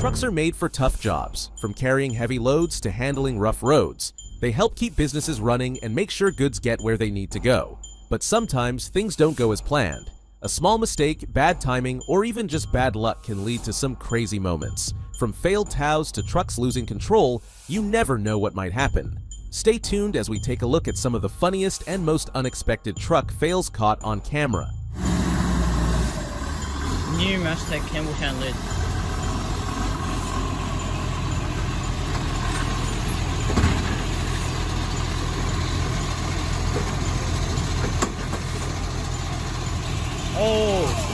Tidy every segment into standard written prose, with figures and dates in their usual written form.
Trucks are made for tough jobs, from carrying heavy loads to handling rough roads. They help keep businesses running and make sure goods get where they need to go. But sometimes things don't go as planned. A small mistake, bad timing, or even just bad luck can lead to some crazy moments. From failed tows to trucks losing control, you never know what might happen. Stay tuned as we take a look at some of the funniest and most unexpected truck fails caught on camera. New Mazda Campbell lid. Oh!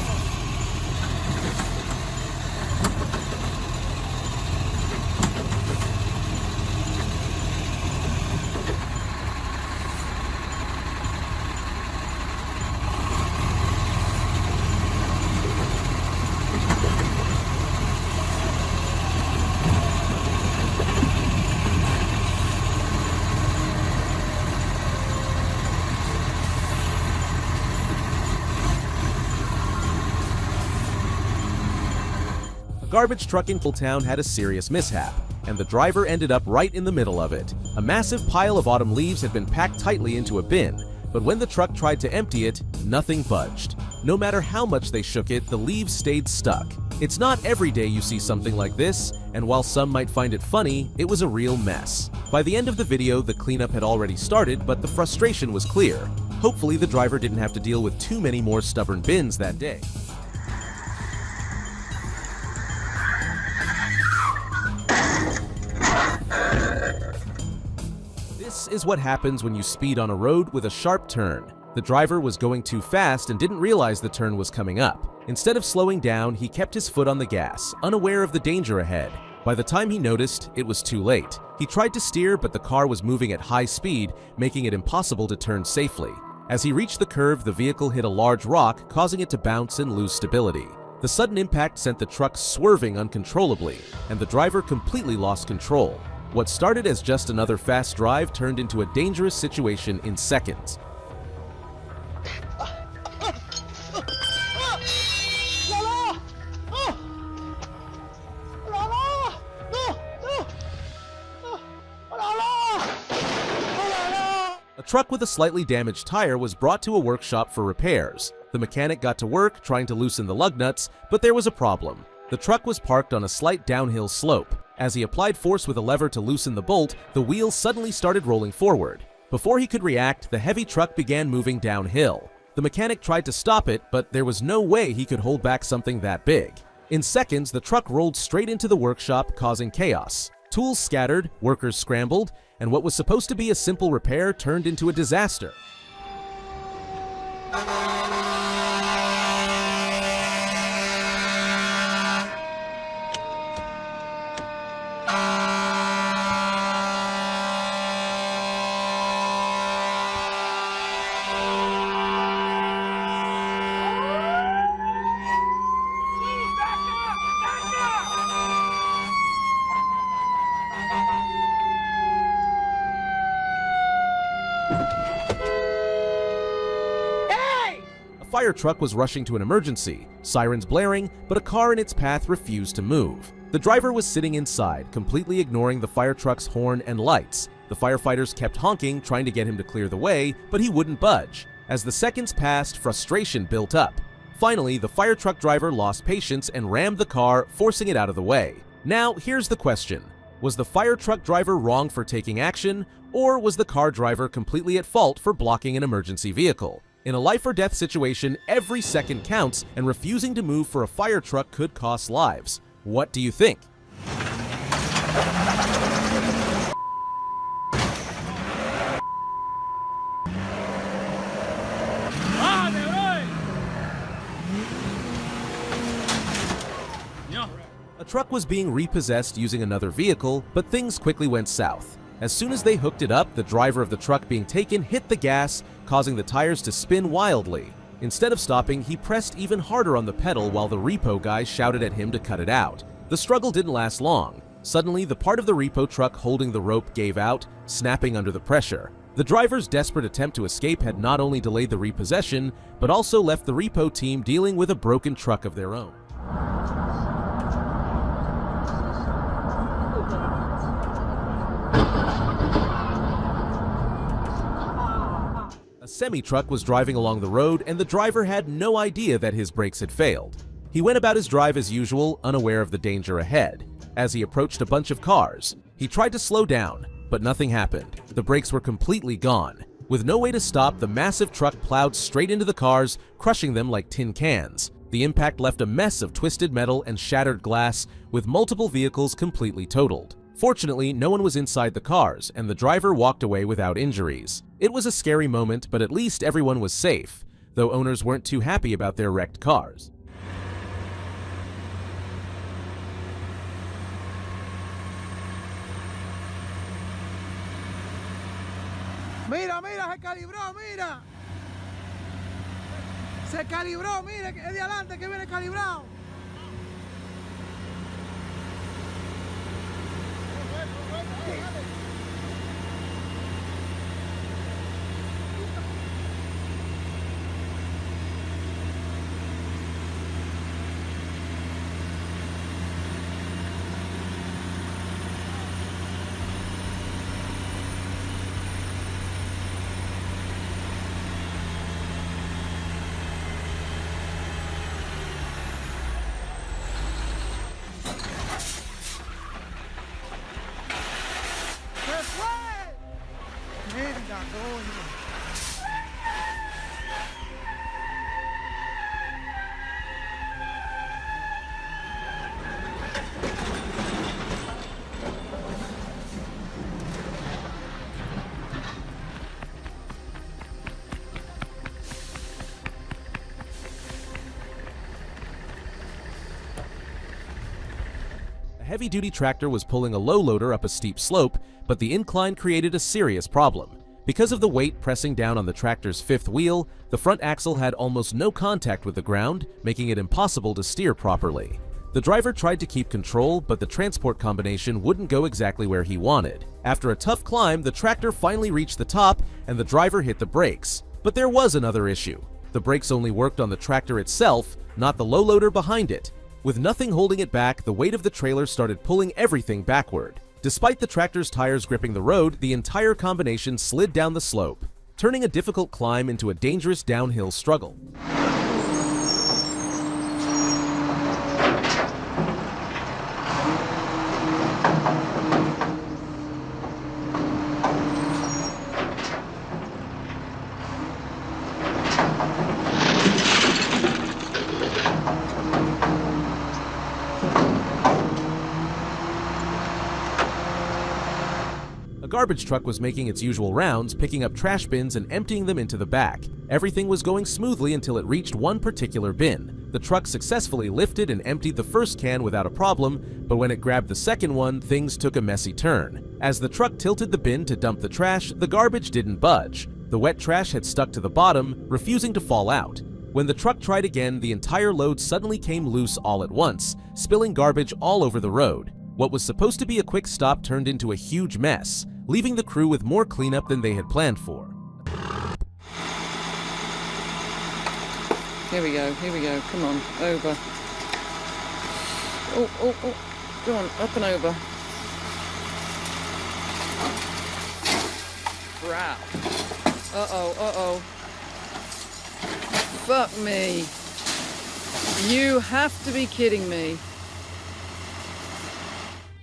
A garbage truck in Town had a serious mishap, and the driver ended up right in the middle of it. A massive pile of autumn leaves had been packed tightly into a bin, but when the truck tried to empty it, nothing budged. No matter how much they shook it, the leaves stayed stuck. It's not every day you see something like this, and while some might find it funny, it was a real mess. By the end of the video, the cleanup had already started, but the frustration was clear. Hopefully the driver didn't have to deal with too many more stubborn bins that day. This is what happens when you speed on a road with a sharp turn. The driver was going too fast and didn't realize the turn was coming up. Instead of slowing down, he kept his foot on the gas, unaware of the danger ahead. By the time he noticed, it was too late. He tried to steer, but the car was moving at high speed, making it impossible to turn safely. As he reached the curve, the vehicle hit a large rock, causing it to bounce and lose stability. The sudden impact sent the truck swerving uncontrollably, and the driver completely lost control. What started as just another fast drive turned into a dangerous situation in seconds. A truck with a slightly damaged tire was brought to a workshop for repairs. The mechanic got to work trying to loosen the lug nuts, but there was a problem. The truck was parked on a slight downhill slope. As he applied force with a lever to loosen the bolt, the wheels suddenly started rolling forward. Before he could react, the heavy truck began moving downhill. The mechanic tried to stop it, but there was no way he could hold back something that big. In seconds, the truck rolled straight into the workshop, causing chaos. Tools scattered, workers scrambled, and what was supposed to be a simple repair turned into a disaster. A fire truck was rushing to an emergency, sirens blaring, but a car in its path refused to move. The driver was sitting inside, completely ignoring the fire truck's horn and lights. The firefighters kept honking, trying to get him to clear the way, but he wouldn't budge. As the seconds passed, frustration built up. Finally, the fire truck driver lost patience and rammed the car, forcing it out of the way. Now, here's the question. Was the fire truck driver wrong for taking action, or was the car driver completely at fault for blocking an emergency vehicle? In a life-or-death situation, every second counts, and refusing to move for a fire truck could cost lives. What do you think? A truck was being repossessed using another vehicle, but things quickly went south. As soon as they hooked it up, the driver of the truck being taken hit the gas, causing the tires to spin wildly. Instead of stopping, he pressed even harder on the pedal while the repo guy shouted at him to cut it out. The struggle didn't last long. Suddenly, the part of the repo truck holding the rope gave out, snapping under the pressure. The driver's desperate attempt to escape had not only delayed the repossession, but also left the repo team dealing with a broken truck of their own. semi-truck was driving along the road and the driver had no idea that his brakes had failed. He went about his drive as usual, unaware of the danger ahead. As he approached a bunch of cars, he tried to slow down, but nothing happened. The brakes were completely gone. With no way to stop, the massive truck plowed straight into the cars, crushing them like tin cans. The impact left a mess of twisted metal and shattered glass, with multiple vehicles completely totaled. Fortunately, no one was inside the cars, and the driver walked away without injuries. It was a scary moment, but at least everyone was safe, though owners weren't too happy about their wrecked cars. Mira, mira, se calibró, mira. Se calibró, mira, es de adelante que viene calibrado. Venga, coño. A heavy-duty tractor was pulling a low loader up a steep slope, but the incline created a serious problem. Because of the weight pressing down on the tractor's fifth wheel, the front axle had almost no contact with the ground, making it impossible to steer properly. The driver tried to keep control, but the transport combination wouldn't go exactly where he wanted. After a tough climb, the tractor finally reached the top, and the driver hit the brakes. But there was another issue. The brakes only worked on the tractor itself, not the low loader behind it. With nothing holding it back, the weight of the trailer started pulling everything backward. Despite the tractor's tires gripping the road, the entire combination slid down the slope, turning a difficult climb into a dangerous downhill struggle. A garbage truck was making its usual rounds, picking up trash bins and emptying them into the back. Everything was going smoothly until it reached one particular bin. The truck successfully lifted and emptied the first can without a problem, but when it grabbed the second one, things took a messy turn. As the truck tilted the bin to dump the trash, the garbage didn't budge. The wet trash had stuck to the bottom, refusing to fall out. When the truck tried again, the entire load suddenly came loose all at once, spilling garbage all over the road. What was supposed to be a quick stop turned into a huge mess, leaving the crew with more cleanup than they had planned for. Here we go, come on, over. Oh, go on, up and over. Crap. Uh-oh. Fuck me. You have to be kidding me.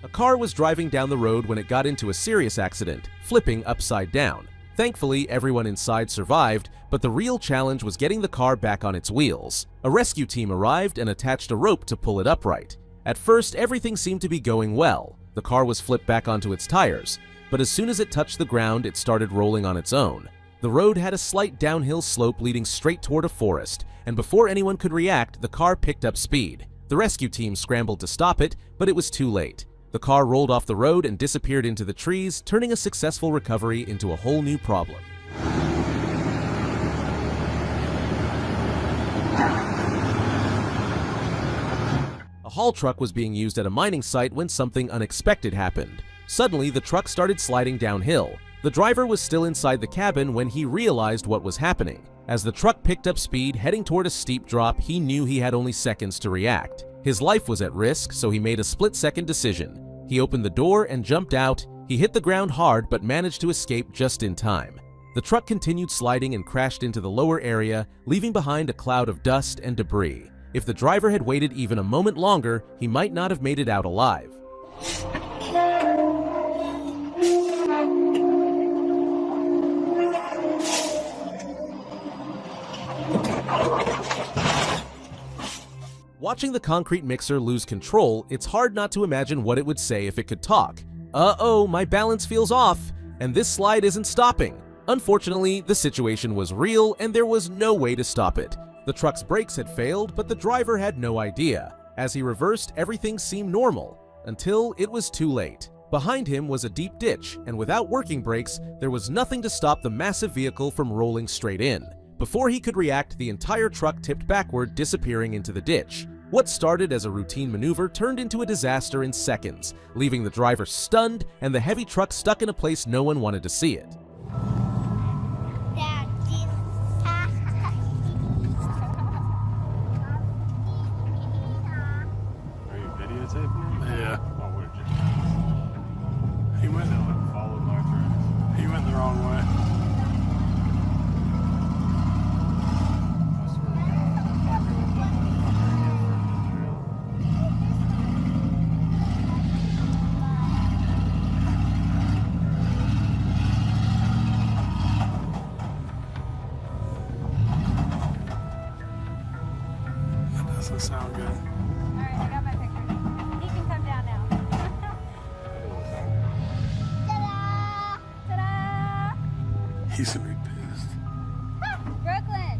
A car was driving down the road when it got into a serious accident, flipping upside down. Thankfully, everyone inside survived, but the real challenge was getting the car back on its wheels. A rescue team arrived and attached a rope to pull it upright. At first, everything seemed to be going well. The car was flipped back onto its tires, but as soon as it touched the ground, it started rolling on its own. The road had a slight downhill slope leading straight toward a forest, and before anyone could react, the car picked up speed. The rescue team scrambled to stop it, but it was too late. The car rolled off the road and disappeared into the trees, turning a successful recovery into a whole new problem. A haul truck was being used at a mining site when something unexpected happened. Suddenly, the truck started sliding downhill. The driver was still inside the cabin when he realized what was happening. As the truck picked up speed, heading toward a steep drop, he knew he had only seconds to react. His life was at risk, so he made a split-second decision. He opened the door and jumped out. He hit the ground hard but managed to escape just in time. The truck continued sliding and crashed into the lower area, leaving behind a cloud of dust and debris. If the driver had waited even a moment longer, he might not have made it out alive. Watching the concrete mixer lose control, it's hard not to imagine what it would say if it could talk. Uh-oh, my balance feels off, and this slide isn't stopping. Unfortunately, the situation was real and there was no way to stop it. The truck's brakes had failed, but the driver had no idea. As he reversed, everything seemed normal, until it was too late. Behind him was a deep ditch, and without working brakes, there was nothing to stop the massive vehicle from rolling straight in. Before he could react, the entire truck tipped backward, disappearing into the ditch. What started as a routine maneuver turned into a disaster in seconds, leaving the driver stunned and the heavy truck stuck in a place no one wanted to see it. Are you videotaping him? Yeah. Oh, would you? He went and followed my tracks. He went the wrong way. I swear to God, if I go with that motherfucker again for the trail. That doesn't sound good. Alright, I got my picture. He can come down now. Ta-da! Ta-da! He's gonna be pissed. Brooklyn!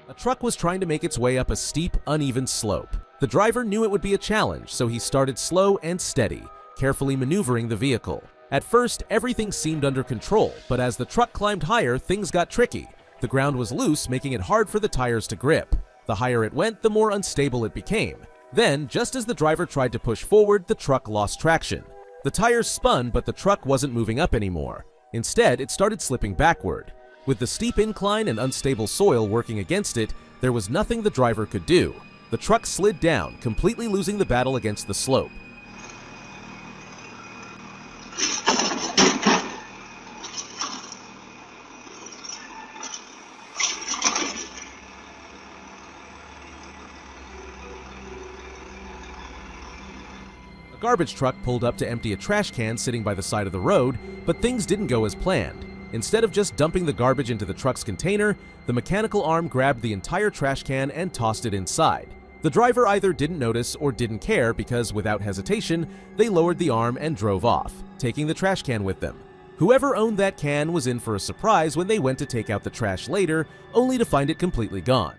A truck was trying to make its way up a steep, uneven slope. The driver knew it would be a challenge, so he started slow and steady, carefully maneuvering the vehicle. At first, everything seemed under control, but as the truck climbed higher, things got tricky. The ground was loose, making it hard for the tires to grip. The higher it went, the more unstable it became. Then, just as the driver tried to push forward, the truck lost traction. The tires spun, but the truck wasn't moving up anymore. Instead, it started slipping backward. With the steep incline and unstable soil working against it, there was nothing the driver could do. The truck slid down, completely losing the battle against the slope. A garbage truck pulled up to empty a trash can sitting by the side of the road, but things didn't go as planned. Instead of just dumping the garbage into the truck's container, the mechanical arm grabbed the entire trash can and tossed it inside. The driver either didn't notice or didn't care because, without hesitation, they lowered the arm and drove off, taking the trash can with them. Whoever owned that can was in for a surprise when they went to take out the trash later, only to find it completely gone.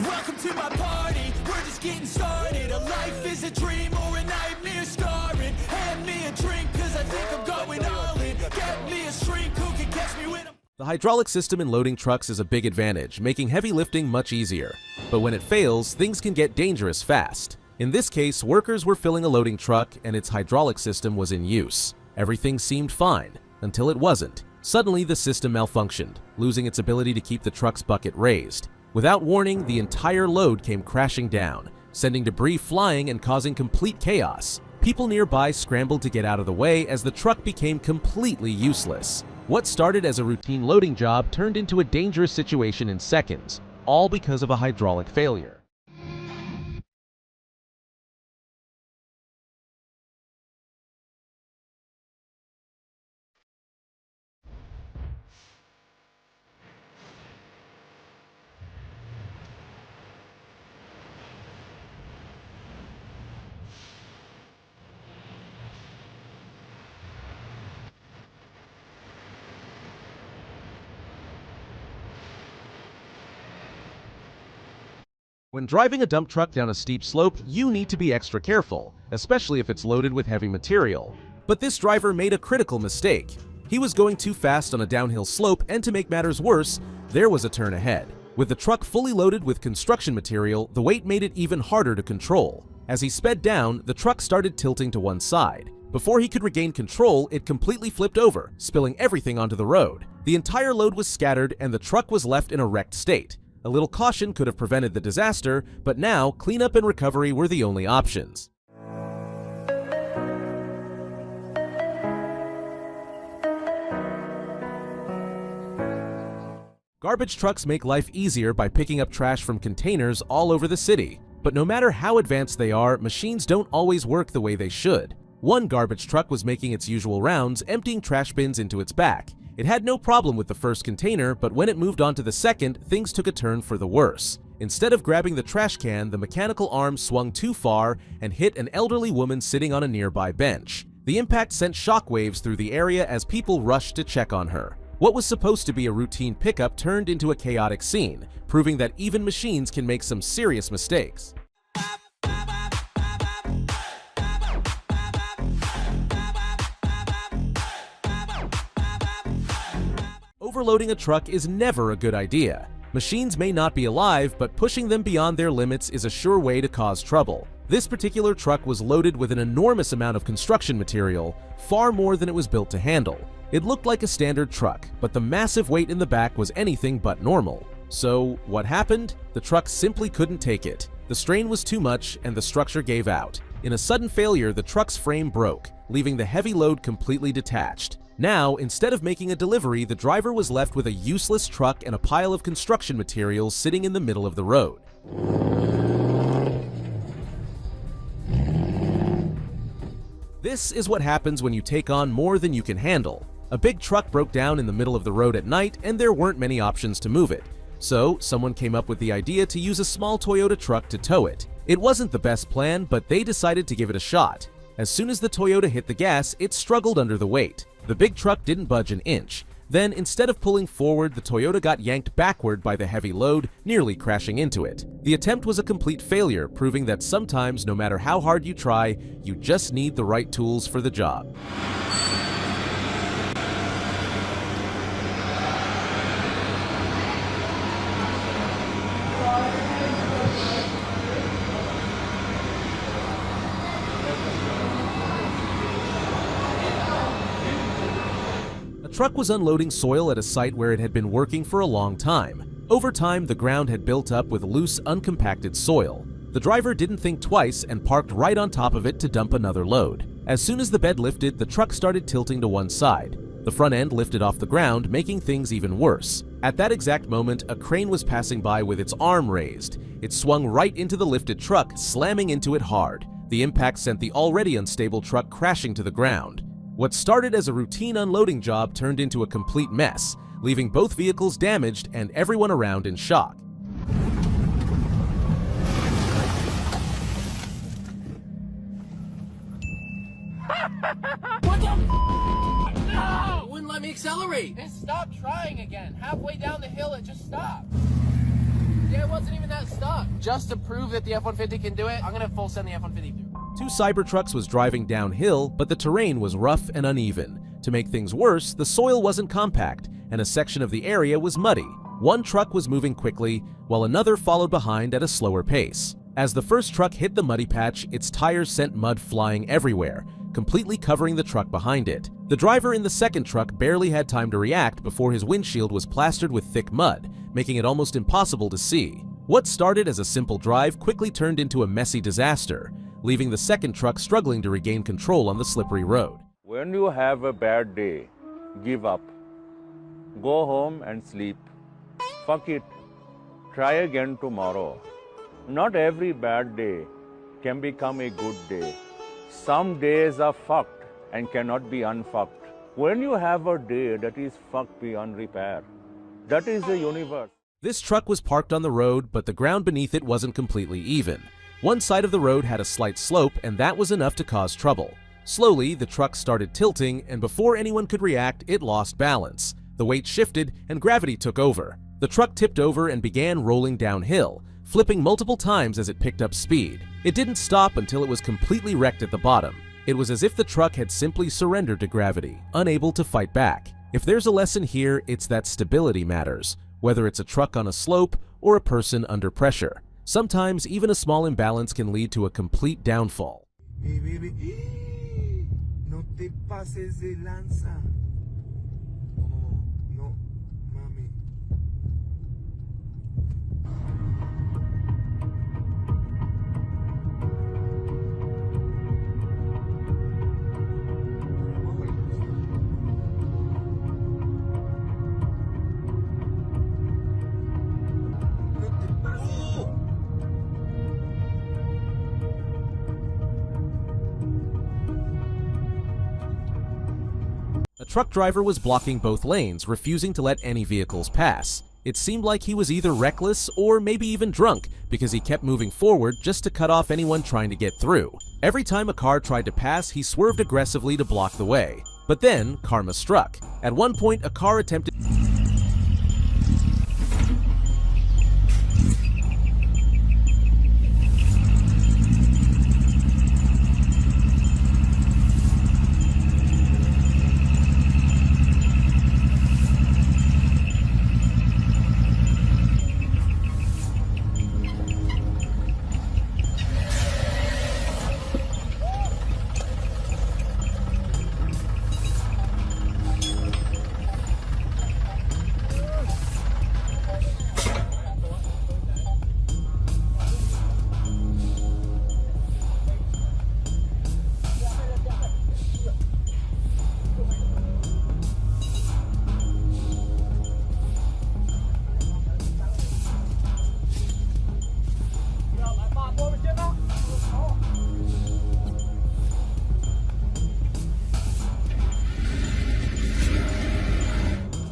Welcome to my party, we're just getting started. A life is a dream or a nightmare scarring. Hand me a drink, cause I think I'm going all in. Get me a shrink who can catch me when I'm... The hydraulic system in loading trucks is a big advantage, making heavy lifting much easier. But when it fails, things can get dangerous fast. In this case, workers were filling a loading truck and its hydraulic system was in use. Everything seemed fine, until it wasn't. Suddenly, the system malfunctioned, losing its ability to keep the truck's bucket raised. Without warning, the entire load came crashing down, sending debris flying and causing complete chaos. People nearby scrambled to get out of the way as the truck became completely useless. What started as a routine loading job turned into a dangerous situation in seconds, all because of a hydraulic failure. When driving a dump truck down a steep slope, you need to be extra careful, especially if it's loaded with heavy material. But this driver made a critical mistake. He was going too fast on a downhill slope, and to make matters worse, there was a turn ahead. With the truck fully loaded with construction material, the weight made it even harder to control. As he sped down, the truck started tilting to one side. Before he could regain control, it completely flipped over, spilling everything onto the road. The entire load was scattered, and the truck was left in a wrecked state. A little caution could have prevented the disaster, but now cleanup and recovery were the only options. Garbage trucks make life easier by picking up trash from containers all over the city. But no matter how advanced they are, machines don't always work the way they should. One garbage truck was making its usual rounds, emptying trash bins into its back. It had no problem with the first container, but when it moved on to the second, things took a turn for the worse. Instead of grabbing the trash can, the mechanical arm swung too far and hit an elderly woman sitting on a nearby bench. The impact sent shockwaves through the area as people rushed to check on her. What was supposed to be a routine pickup turned into a chaotic scene, proving that even machines can make some serious mistakes. Overloading a truck is never a good idea. Machines may not be alive, but pushing them beyond their limits is a sure way to cause trouble. This particular truck was loaded with an enormous amount of construction material, far more than it was built to handle. It looked like a standard truck, but the massive weight in the back was anything but normal. So, what happened? The truck simply couldn't take it. The strain was too much, and the structure gave out. In a sudden failure, the truck's frame broke, leaving the heavy load completely detached. Now, instead of making a delivery, the driver was left with a useless truck and a pile of construction materials sitting in the middle of the road. This is what happens when you take on more than you can handle. A big truck broke down in the middle of the road at night, and there weren't many options to move it. So, someone came up with the idea to use a small Toyota truck to tow it. It wasn't the best plan, but they decided to give it a shot. As soon as the Toyota hit the gas, it struggled under the weight. The big truck didn't budge an inch. Then, instead of pulling forward, the Toyota got yanked backward by the heavy load, nearly crashing into it. The attempt was a complete failure, proving that sometimes, no matter how hard you try, you just need the right tools for the job. The truck was unloading soil at a site where it had been working for a long time. Over time, the ground had built up with loose, uncompacted soil. The driver didn't think twice and parked right on top of it to dump another load. As soon as the bed lifted, the truck started tilting to one side. The front end lifted off the ground, making things even worse. At that exact moment, a crane was passing by with its arm raised. It swung right into the lifted truck, slamming into it hard. The impact sent the already unstable truck crashing to the ground. What started as a routine unloading job turned into a complete mess, leaving both vehicles damaged and everyone around in shock. What the No! It wouldn't let me accelerate. It stopped trying again. Halfway down the hill, it just stopped. Yeah, it wasn't even that stuck. Just to prove that the F-150 can do it, I'm gonna full send the F-150 through. Two Cybertrucks was driving downhill, but the terrain was rough and uneven. To make things worse, the soil wasn't compact, and a section of the area was muddy. One truck was moving quickly, while another followed behind at a slower pace. As the first truck hit the muddy patch, its tires sent mud flying everywhere, completely covering the truck behind it. The driver in the second truck barely had time to react before his windshield was plastered with thick mud, making it almost impossible to see. What started as a simple drive quickly turned into a messy disaster, leaving the second truck struggling to regain control on the slippery road. When you have a bad day, give up. Go home and sleep. Fuck it. Try again tomorrow. Not every bad day can become a good day. Some days are fucked and cannot be unfucked. When you have a day that is fucked beyond repair, that is the universe. This truck was parked on the road, but the ground beneath it wasn't completely even. One side of the road had a slight slope, and that was enough to cause trouble. Slowly, the truck started tilting, and before anyone could react, it lost balance. The weight shifted, and gravity took over. The truck tipped over and began rolling downhill, flipping multiple times as it picked up speed. It didn't stop until it was completely wrecked at the bottom. It was as if the truck had simply surrendered to gravity, unable to fight back. If there's a lesson here, it's that stability matters, whether it's a truck on a slope or a person under pressure. Sometimes even a small imbalance can lead to a complete downfall. Hey, baby. No te pases de lanza. No, mami. A truck driver was blocking both lanes, refusing to let any vehicles pass. It seemed like he was either reckless or maybe even drunk, because he kept moving forward just to cut off anyone trying to get through. Every time a car tried to pass, he swerved aggressively to block the way. But then, karma struck. At one point, a car attempted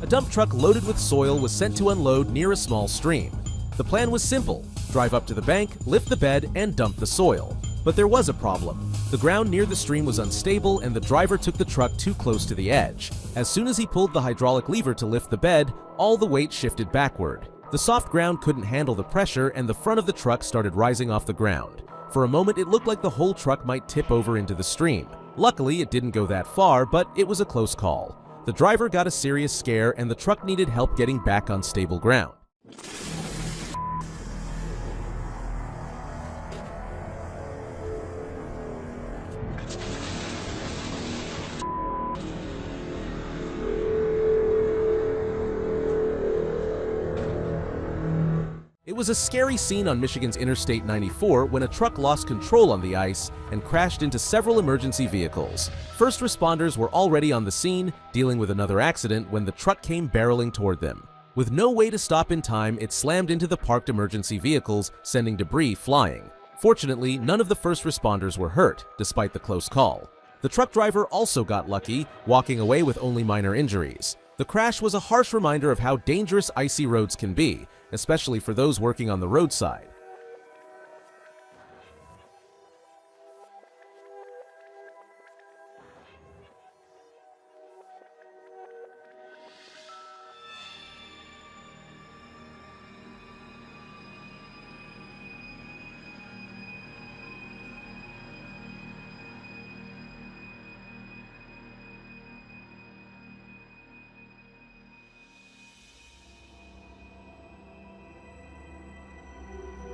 A dump truck loaded with soil was sent to unload near a small stream. The plan was simple: drive up to the bank, lift the bed, and dump the soil. But there was a problem. The ground near the stream was unstable, and the driver took the truck too close to the edge. As soon as he pulled the hydraulic lever to lift the bed, all the weight shifted backward. The soft ground couldn't handle the pressure, and the front of the truck started rising off the ground. For a moment, it looked like the whole truck might tip over into the stream. Luckily, it didn't go that far, but it was a close call. The driver got a serious scare, and the truck needed help getting back on stable ground. It was a scary scene on Michigan's Interstate 94 when a truck lost control on the ice and crashed into several emergency vehicles. First responders were already on the scene, dealing with another accident when the truck came barreling toward them. With no way to stop in time, it slammed into the parked emergency vehicles, sending debris flying. Fortunately, none of the first responders were hurt, despite the close call. The truck driver also got lucky, walking away with only minor injuries. The crash was a harsh reminder of how dangerous icy roads can be, especially for those working on the roadside.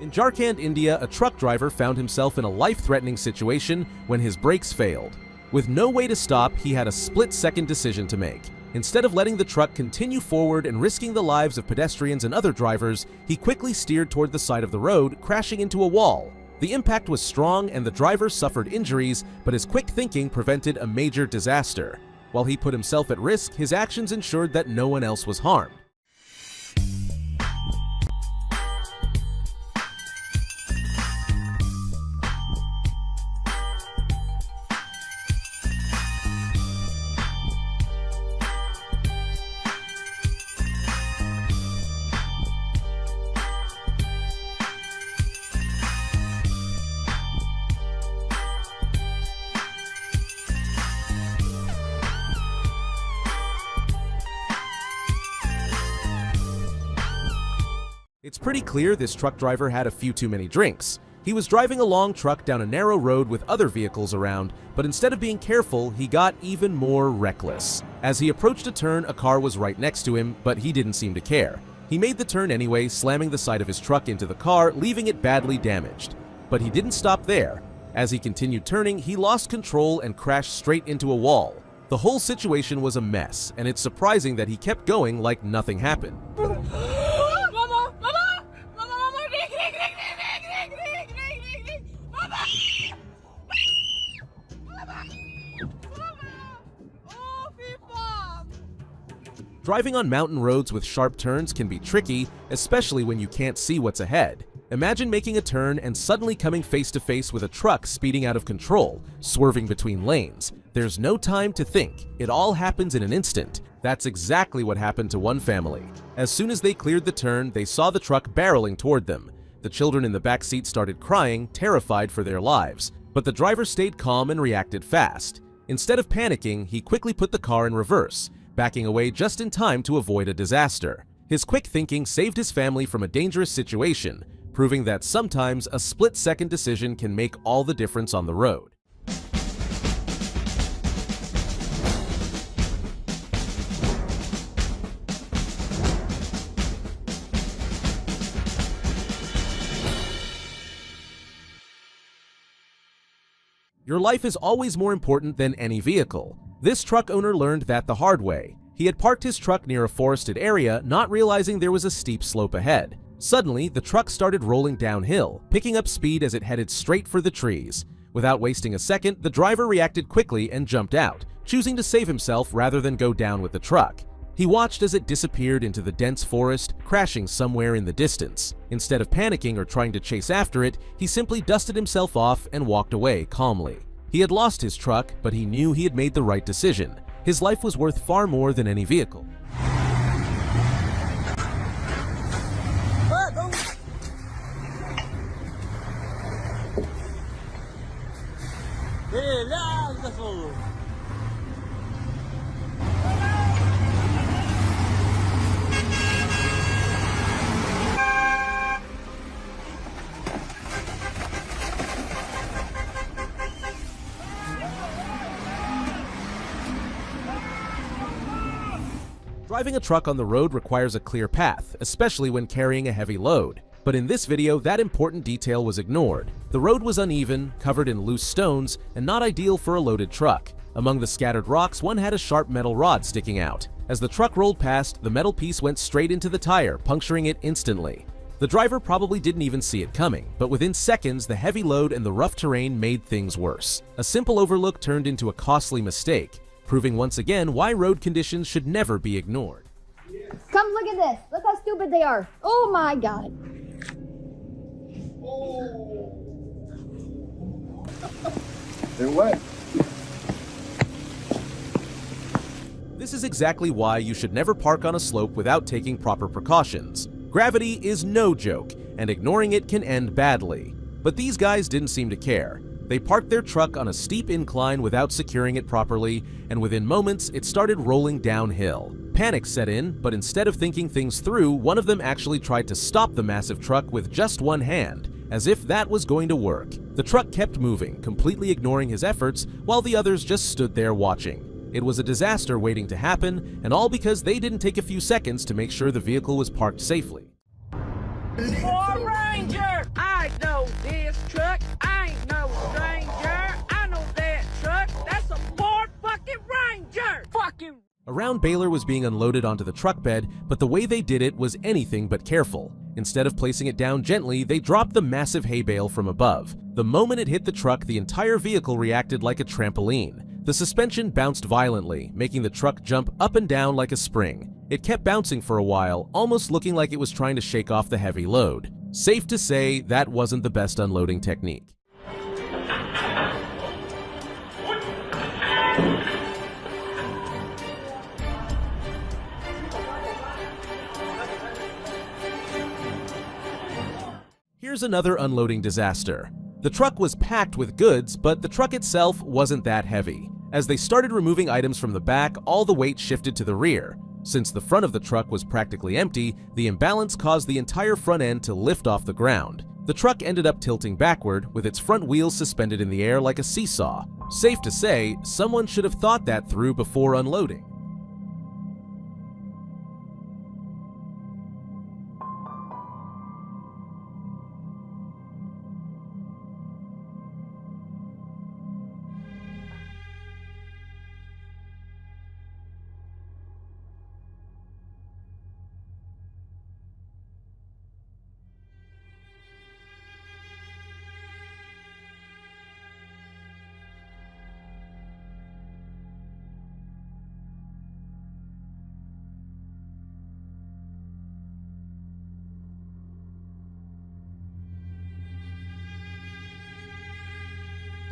In Jharkhand, India, a truck driver found himself in a life-threatening situation when his brakes failed. With no way to stop, he had a split-second decision to make. Instead of letting the truck continue forward and risking the lives of pedestrians and other drivers, he quickly steered toward the side of the road, crashing into a wall. The impact was strong and the driver suffered injuries, but his quick thinking prevented a major disaster. While he put himself at risk, his actions ensured that no one else was harmed. It's pretty clear this truck driver had a few too many drinks. He was driving a long truck down a narrow road with other vehicles around, but instead of being careful, he got even more reckless. As he approached a turn, a car was right next to him, but he didn't seem to care. He made the turn anyway, slamming the side of his truck into the car, leaving it badly damaged. But he didn't stop there. As he continued turning, he lost control and crashed straight into a wall. The whole situation was a mess, and it's surprising that he kept going like nothing happened. Driving on mountain roads with sharp turns can be tricky, especially when you can't see what's ahead. Imagine making a turn and suddenly coming face to face with a truck speeding out of control, swerving between lanes. There's no time to think. It all happens in an instant. That's exactly what happened to one family. As soon as they cleared the turn, they saw the truck barreling toward them. The children in the back seat started crying, terrified for their lives. But the driver stayed calm and reacted fast. Instead of panicking, he quickly put the car in reverse, backing away just in time to avoid a disaster. His quick thinking saved his family from a dangerous situation, proving that sometimes a split-second decision can make all the difference on the road. Your life is always more important than any vehicle. This truck owner learned that the hard way. He had parked his truck near a forested area, not realizing there was a steep slope ahead. Suddenly, the truck started rolling downhill, picking up speed as it headed straight for the trees. Without wasting a second, the driver reacted quickly and jumped out, choosing to save himself rather than go down with the truck. He watched as it disappeared into the dense forest, crashing somewhere in the distance. Instead of panicking or trying to chase after it, he simply dusted himself off and walked away calmly. He had lost his truck, but he knew he had made the right decision. His life was worth far more than any vehicle. Driving a truck on the road requires a clear path, especially when carrying a heavy load. But in this video, that important detail was ignored. The road was uneven, covered in loose stones, and not ideal for a loaded truck. Among the scattered rocks, one had a sharp metal rod sticking out. As the truck rolled past, the metal piece went straight into the tire, puncturing it instantly. The driver probably didn't even see it coming, but within seconds, the heavy load and the rough terrain made things worse. A simple overlook turned into a costly mistake, proving once again why road conditions should never be ignored. Come look at this. Look how stupid they are. Oh my god. They're wet. This is exactly why you should never park on a slope without taking proper precautions. Gravity is no joke, and ignoring it can end badly. But these guys didn't seem to care. They parked their truck on a steep incline without securing it properly, and within moments, it started rolling downhill. Panic set in, but instead of thinking things through, one of them actually tried to stop the massive truck with just one hand, as if that was going to work. The truck kept moving, completely ignoring his efforts, while the others just stood there watching. It was a disaster waiting to happen, and all because they didn't take a few seconds to make sure the vehicle was parked safely. Boy Ranger, I know this truck. I ain't no stranger. I know that truck. That's a Ford fucking Ranger. Fucking. A round baler was being unloaded onto the truck bed, but the way they did it was anything but careful. Instead of placing it down gently, they dropped the massive hay bale from above. The moment it hit the truck, the entire vehicle reacted like a trampoline. The suspension bounced violently, making the truck jump up and down like a spring. It kept bouncing for a while, almost looking like it was trying to shake off the heavy load. Safe to say, that wasn't the best unloading technique. Here's another unloading disaster. The truck was packed with goods, but the truck itself wasn't that heavy. As they started removing items from the back, all the weight shifted to the rear. Since the front of the truck was practically empty, the imbalance caused the entire front end to lift off the ground. The truck ended up tilting backward, with its front wheels suspended in the air like a seesaw. Safe to say, someone should have thought that through before unloading.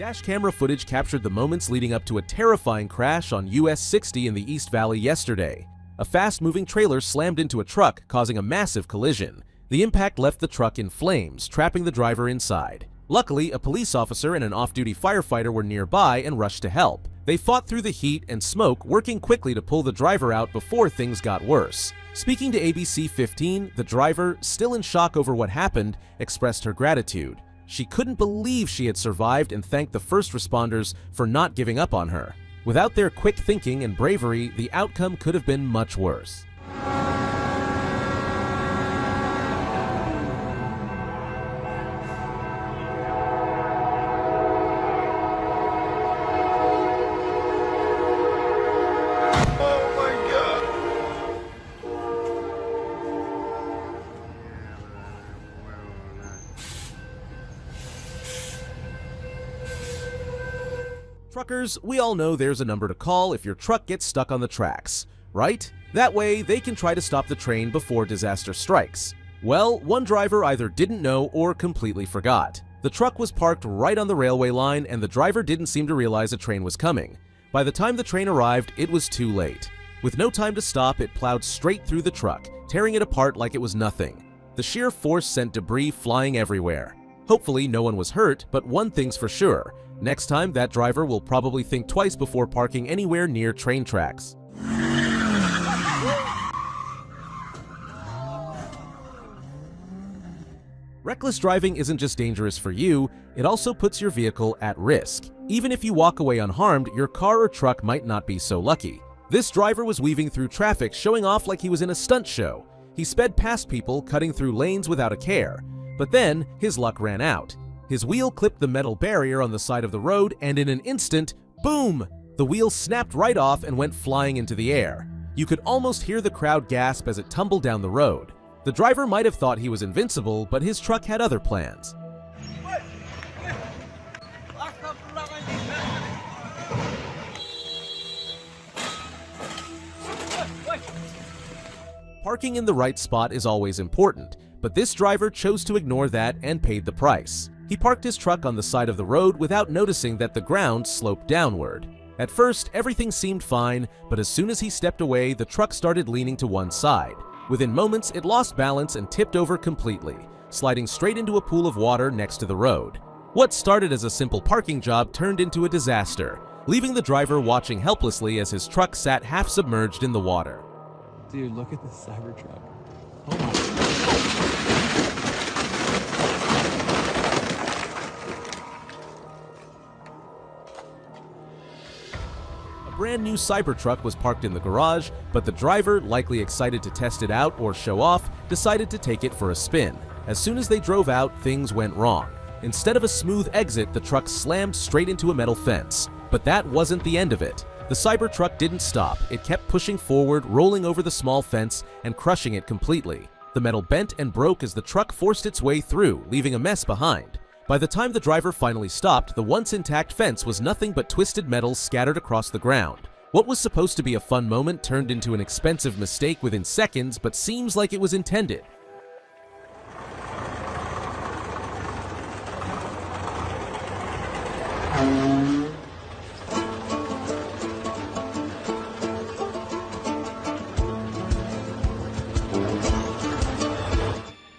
Dash camera footage captured the moments leading up to a terrifying crash on US 60 in the East Valley yesterday. A fast-moving trailer slammed into a truck, causing a massive collision. The impact left the truck in flames, trapping the driver inside. Luckily, a police officer and an off-duty firefighter were nearby and rushed to help. They fought through the heat and smoke, working quickly to pull the driver out before things got worse. Speaking to ABC 15, the driver, still in shock over what happened, expressed her gratitude. She couldn't believe she had survived and thanked the first responders for not giving up on her. Without their quick thinking and bravery, the outcome could have been much worse. Truckers, we all know there's a number to call if your truck gets stuck on the tracks, right? That way, they can try to stop the train before disaster strikes. Well, one driver either didn't know or completely forgot. The truck was parked right on the railway line and the driver didn't seem to realize a train was coming. By the time the train arrived, it was too late. With no time to stop, it plowed straight through the truck, tearing it apart like it was nothing. The sheer force sent debris flying everywhere. Hopefully, no one was hurt, but one thing's for sure. Next time, that driver will probably think twice before parking anywhere near train tracks. Reckless driving isn't just dangerous for you, it also puts your vehicle at risk. Even if you walk away unharmed, your car or truck might not be so lucky. This driver was weaving through traffic, showing off like he was in a stunt show. He sped past people, cutting through lanes without a care. But then, his luck ran out. His wheel clipped the metal barrier on the side of the road, and in an instant, boom! The wheel snapped right off and went flying into the air. You could almost hear the crowd gasp as it tumbled down the road. The driver might have thought he was invincible, but his truck had other plans. Parking in the right spot is always important, but this driver chose to ignore that and paid the price. He parked his truck on the side of the road without noticing that the ground sloped downward. At first, everything seemed fine, but as soon as he stepped away, the truck started leaning to one side. Within moments, it lost balance and tipped over completely, sliding straight into a pool of water next to the road. What started as a simple parking job turned into a disaster, leaving the driver watching helplessly as his truck sat half submerged in the water. Dude, look at this Cybertruck. Oh my. A brand new Cybertruck was parked in the garage, but the driver, likely excited to test it out or show off, decided to take it for a spin. As soon as they drove out, things went wrong. Instead of a smooth exit, the truck slammed straight into a metal fence. But that wasn't the end of it. The Cybertruck didn't stop. It kept pushing forward, rolling over the small fence and crushing it completely. The metal bent and broke as the truck forced its way through, leaving a mess behind. By the time the driver finally stopped, the once intact fence was nothing but twisted metal scattered across the ground. What was supposed to be a fun moment turned into an expensive mistake within seconds, but seems like it was intended.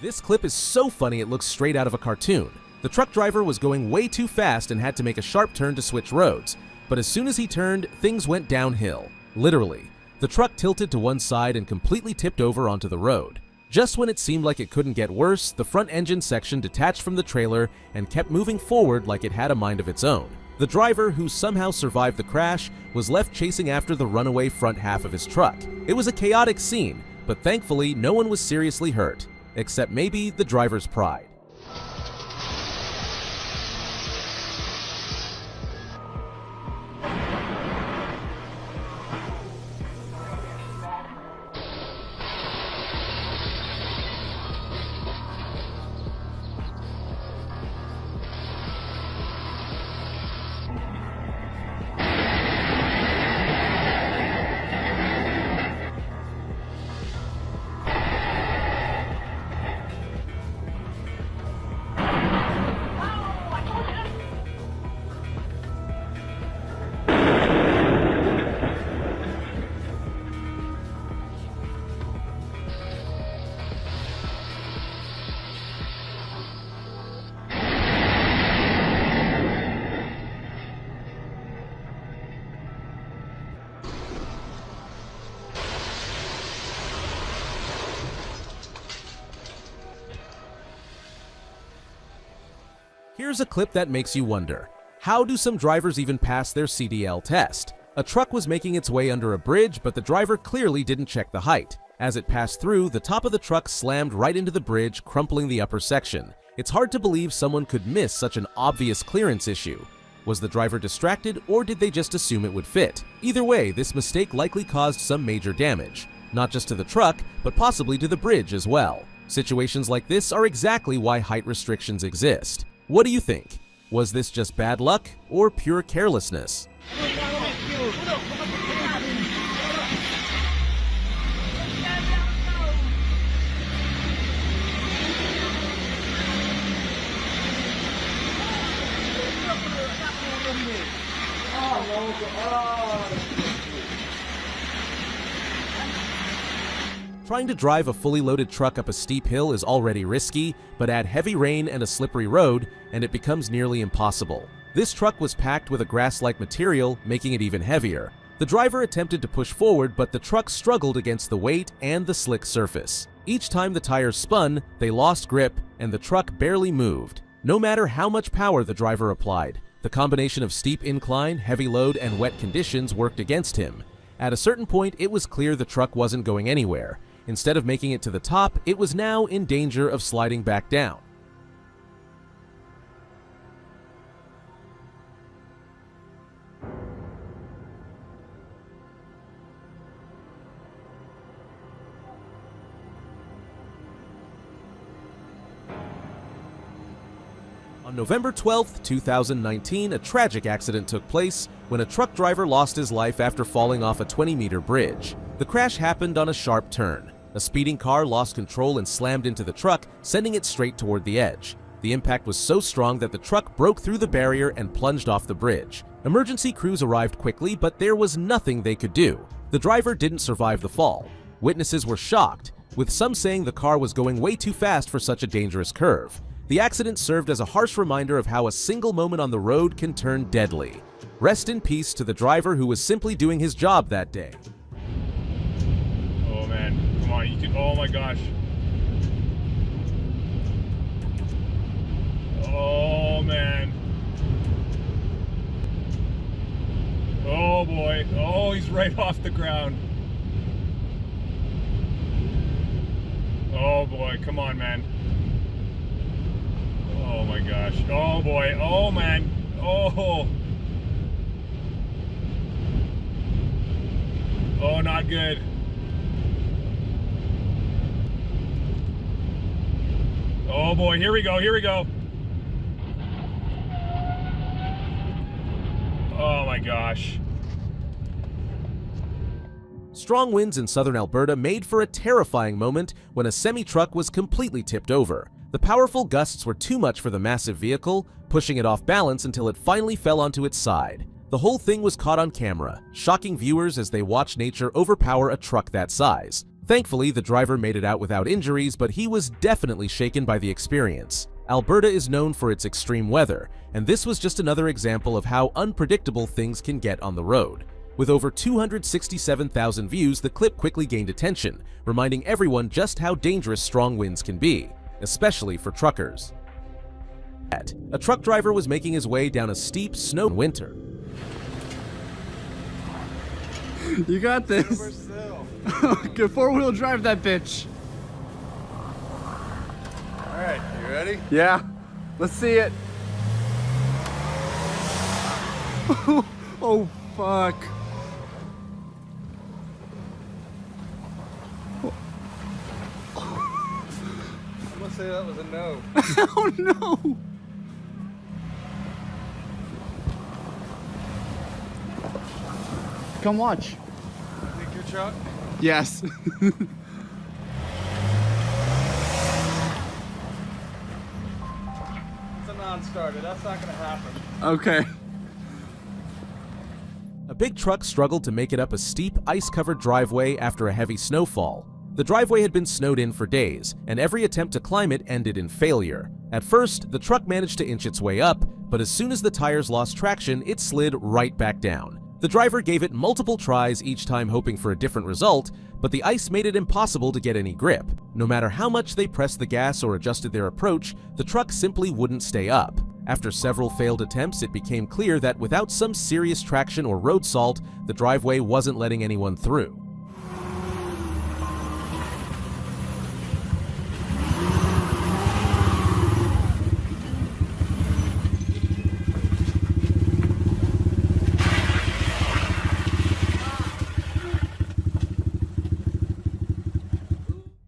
This clip is so funny it looks straight out of a cartoon. The truck driver was going way too fast and had to make a sharp turn to switch roads. But as soon as he turned, things went downhill. Literally. The truck tilted to one side and completely tipped over onto the road. Just when it seemed like it couldn't get worse, the front engine section detached from the trailer and kept moving forward like it had a mind of its own. The driver, who somehow survived the crash, was left chasing after the runaway front half of his truck. It was a chaotic scene, but thankfully no one was seriously hurt. Except maybe the driver's pride. Here's a clip that makes you wonder, how do some drivers even pass their CDL test? A truck was making its way under a bridge, but the driver clearly didn't check the height. As it passed through, the top of the truck slammed right into the bridge, crumpling the upper section. It's hard to believe someone could miss such an obvious clearance issue. Was the driver distracted, or did they just assume it would fit? Either way, this mistake likely caused some major damage. Not just to the truck, but possibly to the bridge as well. Situations like this are exactly why height restrictions exist. What do you think? Was this just bad luck or pure carelessness? Trying to drive a fully loaded truck up a steep hill is already risky, but add heavy rain and a slippery road, and it becomes nearly impossible. This truck was packed with a grass-like material, making it even heavier. The driver attempted to push forward, but the truck struggled against the weight and the slick surface. Each time the tires spun, they lost grip, and the truck barely moved. No matter how much power the driver applied, the combination of steep incline, heavy load, and wet conditions worked against him. At a certain point, it was clear the truck wasn't going anywhere. Instead of making it to the top, it was now in danger of sliding back down. On November 12, 2019, a tragic accident took place when a truck driver lost his life after falling off a 20-meter bridge. The crash happened on a sharp turn. A speeding car lost control and slammed into the truck, sending it straight toward the edge. The impact was so strong that the truck broke through the barrier and plunged off the bridge. Emergency crews arrived quickly, but there was nothing they could do. The driver didn't survive the fall. Witnesses were shocked, with some saying the car was going way too fast for such a dangerous curve. The accident served as a harsh reminder of how a single moment on the road can turn deadly. Rest in peace to the driver who was simply doing his job that day. Oh man, come on, you can, oh my gosh. Oh man. Oh boy, oh he's right off the ground. Oh boy, come on man. Oh my gosh, oh boy, oh man, oh. Oh, not good. Oh boy, here we go, here we go. Oh my gosh. Strong winds in southern Alberta made for a terrifying moment when a semi-truck was completely tipped over. The powerful gusts were too much for the massive vehicle, pushing it off balance until it finally fell onto its side. The whole thing was caught on camera, shocking viewers as they watched nature overpower a truck that size. Thankfully, the driver made it out without injuries, but he was definitely shaken by the experience. Alberta is known for its extreme weather, and this was just another example of how unpredictable things can get on the road. With over 267,000 views, the clip quickly gained attention, reminding everyone just how dangerous strong winds can be, especially for truckers. A truck driver was making his way down a steep snow winter. You got this. Good four-wheel drive that bitch. All right, you ready? Yeah, let's see it. Oh, fuck. I'm gonna say that was a no. Oh, no. Come watch. Think your truck? Yes. It's a non-starter. That's not gonna happen. Okay. A big truck struggled to make it up a steep, ice-covered driveway after a heavy snowfall. The driveway had been snowed in for days, and every attempt to climb it ended in failure. At first, the truck managed to inch its way up, but as soon as the tires lost traction, it slid right back down. The driver gave it multiple tries, each time hoping for a different result, but the ice made it impossible to get any grip. No matter how much they pressed the gas or adjusted their approach, the truck simply wouldn't stay up. After several failed attempts, it became clear that without some serious traction or road salt, the driveway wasn't letting anyone through.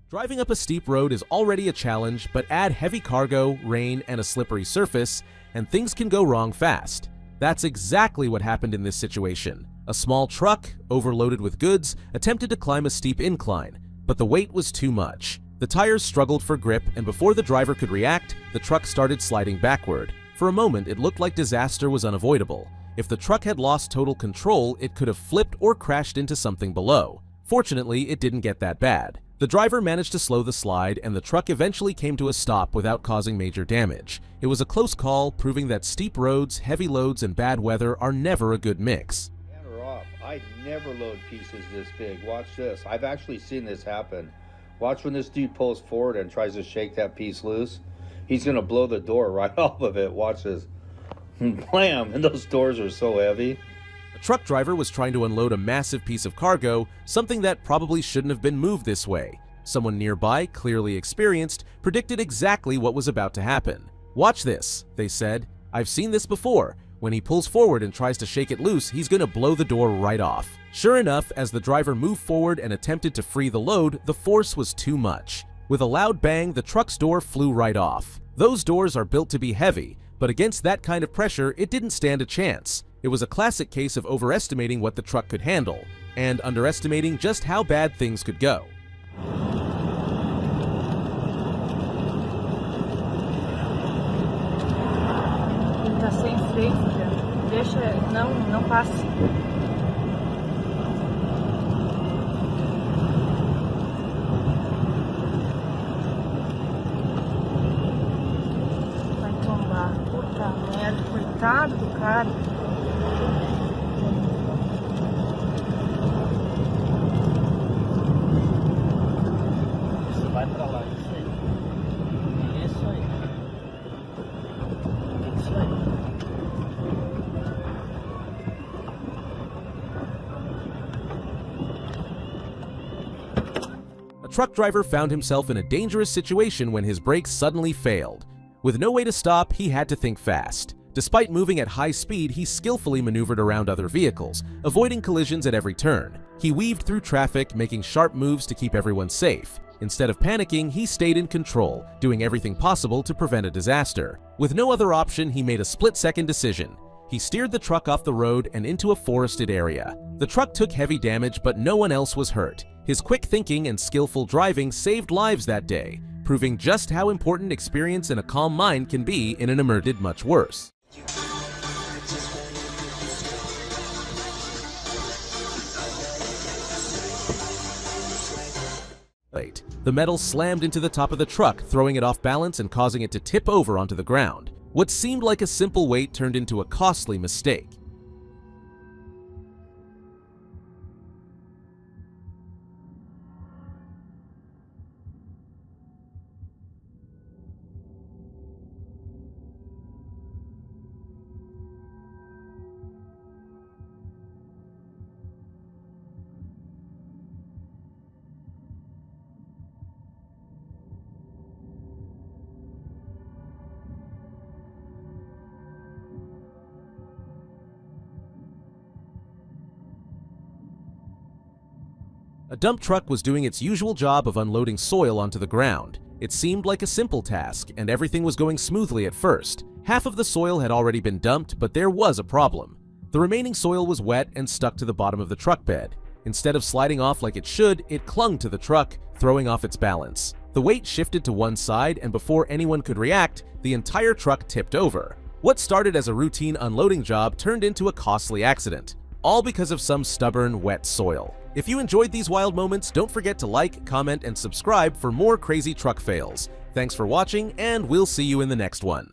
Driving up a steep road is already a challenge, but add heavy cargo, rain, and a slippery surface, and things can go wrong fast. That's exactly what happened in this situation. A small truck, overloaded with goods, attempted to climb a steep incline, but the weight was too much. The tires struggled for grip, and before the driver could react, the truck started sliding backward. For a moment, it looked like disaster was unavoidable. If the truck had lost total control, it could have flipped or crashed into something below. Fortunately, it didn't get that bad. The driver managed to slow the slide, and the truck eventually came to a stop without causing major damage. It was a close call, proving that steep roads, heavy loads, and bad weather are never a good mix. Off. I never load pieces this big. Watch this. I've actually seen this happen. Watch when this dude pulls forward and tries to shake that piece loose. He's going to blow the door right off of it. Watch this. Blam! And those doors are so heavy. A truck driver was trying to unload a massive piece of cargo, something that probably shouldn't have been moved this way. Someone nearby, clearly experienced, predicted exactly what was about to happen. "Watch this," they said. "I've seen this before. When he pulls forward and tries to shake it loose, he's going to blow the door right off." Sure enough, as the driver moved forward and attempted to free the load, the force was too much. With a loud bang, the truck's door flew right off. Those doors are built to be heavy, but against that kind of pressure, it didn't stand a chance. It was a classic case of overestimating what the truck could handle, and underestimating just how bad things could go. Ele tá sem freio, filha. Deixa, não passe. Vai tombar. Puta merda, coitado do cara. Você vai pra lá, isso aí. Isso aí. Isso aí. A truck driver found himself in a dangerous situation when his brakes suddenly failed. With no way to stop, he had to think fast. Despite moving at high speed, he skillfully maneuvered around other vehicles, avoiding collisions at every turn. He weaved through traffic, making sharp moves to keep everyone safe. Instead of panicking, he stayed in control, doing everything possible to prevent a disaster. With no other option, he made a split-second decision. He steered the truck off the road and into a forested area. The truck took heavy damage, but no one else was hurt. His quick thinking and skillful driving saved lives that day, proving just how important experience and a calm mind can be in an emergency. Much worse. The metal slammed into the top of the truck, throwing it off balance and causing it to tip over onto the ground. What seemed like a simple weight turned into a costly mistake. A dump truck was doing its usual job of unloading soil onto the ground. It seemed like a simple task, and everything was going smoothly at first. Half of the soil had already been dumped, but there was a problem. The remaining soil was wet and stuck to the bottom of the truck bed. Instead of sliding off like it should, it clung to the truck, throwing off its balance. The weight shifted to one side, and before anyone could react, the entire truck tipped over. What started as a routine unloading job turned into a costly accident, all because of some stubborn, wet soil. If you enjoyed these wild moments, don't forget to like, comment, and subscribe for more crazy truck fails. Thanks for watching, and we'll see you in the next one.